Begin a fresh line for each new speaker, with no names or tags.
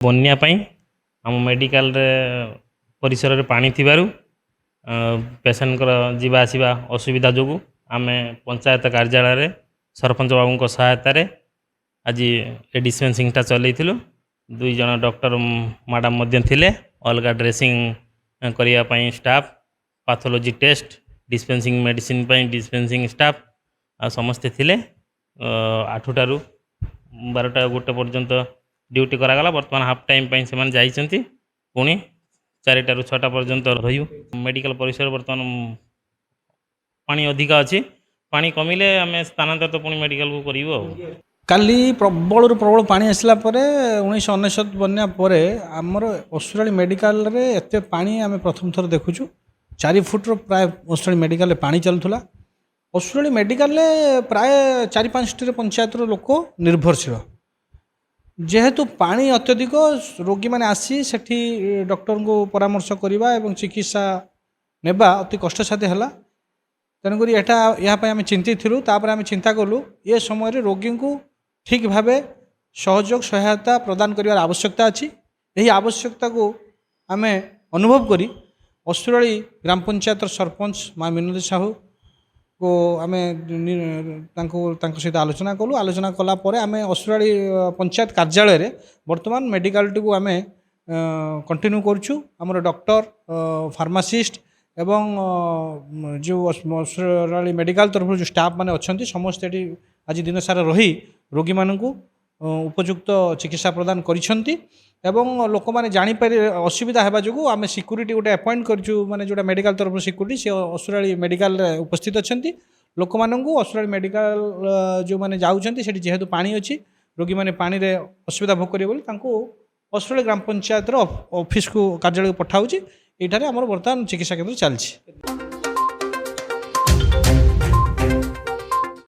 ବନ୍ୟା ପାଇଁ ଆମ ମେଡ଼ିକାଲରେ ପରିସରରେ ପାଣି ଥିବାରୁ ପେସେଣ୍ଟଙ୍କର ଯିବା ଆସିବା ଅସୁବିଧା ଯୋଗୁଁ ଆମେ ପଞ୍ଚାୟତ କାର୍ଯ୍ୟାଳୟରେ ସରପଞ୍ଚ ବାବୁଙ୍କ ସହାୟତାରେ ଆଜି ଏ ଡିସ୍ପେନ୍ସିଂଟା ଚଲେଇଥିଲୁ। 2 ଜଣ ଡକ୍ଟର ମ୍ୟାଡ଼ାମ୍ ମଧ୍ୟ ଥିଲେ, ଅଲଗା ଡ୍ରେସିଂ କରିବା ପାଇଁ ଷ୍ଟାଫ୍, ପାଥୋଲୋଜି ଟେଷ୍ଟ, ଡିସ୍ପେନ୍ସିଂ ମେଡ଼ିସିନ୍ ପାଇଁ ଡିସ୍ପେନ୍ସିଂ ଷ୍ଟାଫ୍ ଆଉ ସମସ୍ତେ ଥିଲେ। 8ଟାରୁ 12ଟା 1 ପର୍ଯ୍ୟନ୍ତ ଡ୍ୟୁଟି କରାଗଲା। ବର୍ତ୍ତମାନ ହାଫ୍ ଟାଇମ୍ ପାଇଁ ସେମାନେ ଯାଇଛନ୍ତି, ପୁଣି 4ଟାରୁ 6ଟା ପର୍ଯ୍ୟନ୍ତ ରହିବୁ। ମେଡ଼ିକାଲ ପରିସର ବର୍ତ୍ତମାନ ପାଣି ଅଧିକା ଅଛି, ପାଣି କମିଲେ ଆମେ ସ୍ଥାନାନ୍ତରିତ ପୁଣି ମେଡ଼ିକାଲକୁ କରିବୁ। ଆଉ
କାଲି ପ୍ରବଳରୁ ପ୍ରବଳ ପାଣି ଆସିଲା ପରେ 1999 ବନ୍ୟା ପରେ ଆମର ଅସୁରାଳି ମେଡ଼ିକାଲରେ ଏତେ ପାଣି ଆମେ ପ୍ରଥମ ଥର ଦେଖୁଛୁ। 4 ଫୁଟର ପ୍ରାୟ ଅସୁରାଳି ମେଡ଼ିକାଲରେ ପାଣି ଚାଲୁଥିଲା। ଅସୁରାଳି ମେଡ଼ିକାଲରେ ପ୍ରାୟ 4-5ଟି ପଞ୍ଚାୟତର ଲୋକ ନିର୍ଭରଶୀଳ। ଯେହେତୁ ପାଣି ଅତ୍ୟଧିକ, ରୋଗୀମାନେ ଆସି ସେଠି ଡକ୍ଟରଙ୍କୁ ପରାମର୍ଶ କରିବା ଏବଂ ଚିକିତ୍ସା ନେବା ଅତି କଷ୍ଟସାଧ୍ୟ ହେଲା। ତେଣୁକରି ଏହା ପାଇଁ ଆମେ ଚିନ୍ତିତ ଥିଲୁ। ତାପରେ ଆମେ ଚିନ୍ତା କଲୁ ଏ ସମୟରେ ରୋଗୀଙ୍କୁ ଠିକ୍ ଭାବେ ସହଯୋଗ ସହାୟତା ପ୍ରଦାନ କରିବାର ଆବଶ୍ୟକତା ଅଛି। ଏହି ଆବଶ୍ୟକତାକୁ ଆମେ ଅନୁଭବ କରି ଅସୁରାଳି ଗ୍ରାମ ପଞ୍ଚାୟତର ସରପଞ୍ଚ ମା ମିନତି ସାହୁକୁ ଆମେ ତାଙ୍କ ସହିତ ଆଲୋଚନା କଲୁ। ଆଲୋଚନା କଲା ପରେ ଆମେ ଅସୁରାଳି ପଞ୍ଚାୟତ କାର୍ଯ୍ୟାଳୟରେ ବର୍ତ୍ତମାନ ମେଡ଼ିକାଲଟିକୁ ଆମେ କଣ୍ଟିନ୍ୟୁ କରୁଛୁ। ଆମର ଡକ୍ଟର, ଫାର୍ମାସିଷ୍ଟ ଏବଂ ଯେଉଁ ଅସୁରାଳି ମେଡ଼ିକାଲ ତରଫରୁ ଯେଉଁ ଷ୍ଟାଫ୍ ମାନେ ଅଛନ୍ତି ସମସ୍ତେ ଏଠି ଆଜି ଦିନ ସାରା ରହି ରୋଗୀମାନଙ୍କୁ ଉପଯୁକ୍ତ ଚିକିତ୍ସା ପ୍ରଦାନ କରିଛନ୍ତି। ଏବଂ ଲୋକମାନେ ଜାଣିପାରି ଅସୁବିଧା ହେବା ଯୋଗୁଁ ଆମେ ସିକ୍ୟୁରିଟି ଗୋଟେ ଆପଏଣ୍ଟ କରିଛୁ, ମାନେ ଯେଉଁଟା ମେଡ଼ିକାଲ ତରଫରୁ ସିକ୍ୟୁରିଟି, ସେ ଅସୁରାଳି ମେଡ଼ିକାଲରେ ଉପସ୍ଥିତ ଅଛନ୍ତି। ଲୋକମାନଙ୍କୁ ଅସୁରାଳି ମେଡ଼ିକାଲ ଯେଉଁମାନେ ଯାଉଛନ୍ତି ସେଠି ଯେହେତୁ ପାଣି ଅଛି, ରୋଗୀମାନେ ପାଣିରେ ଅସୁବିଧା ଭୋଗ କରିବେ ବୋଲି ତାଙ୍କୁ ଅସୁରାଳି ଗ୍ରାମ ପଞ୍ଚାୟତର ଅଫିସକୁ କାର୍ଯ୍ୟାଳୟକୁ ପଠାଉଛି। ଏଇଠାରେ ଆମର ବର୍ତ୍ତମାନ ଚିକିତ୍ସା କେନ୍ଦ୍ର ଚାଲିଛି।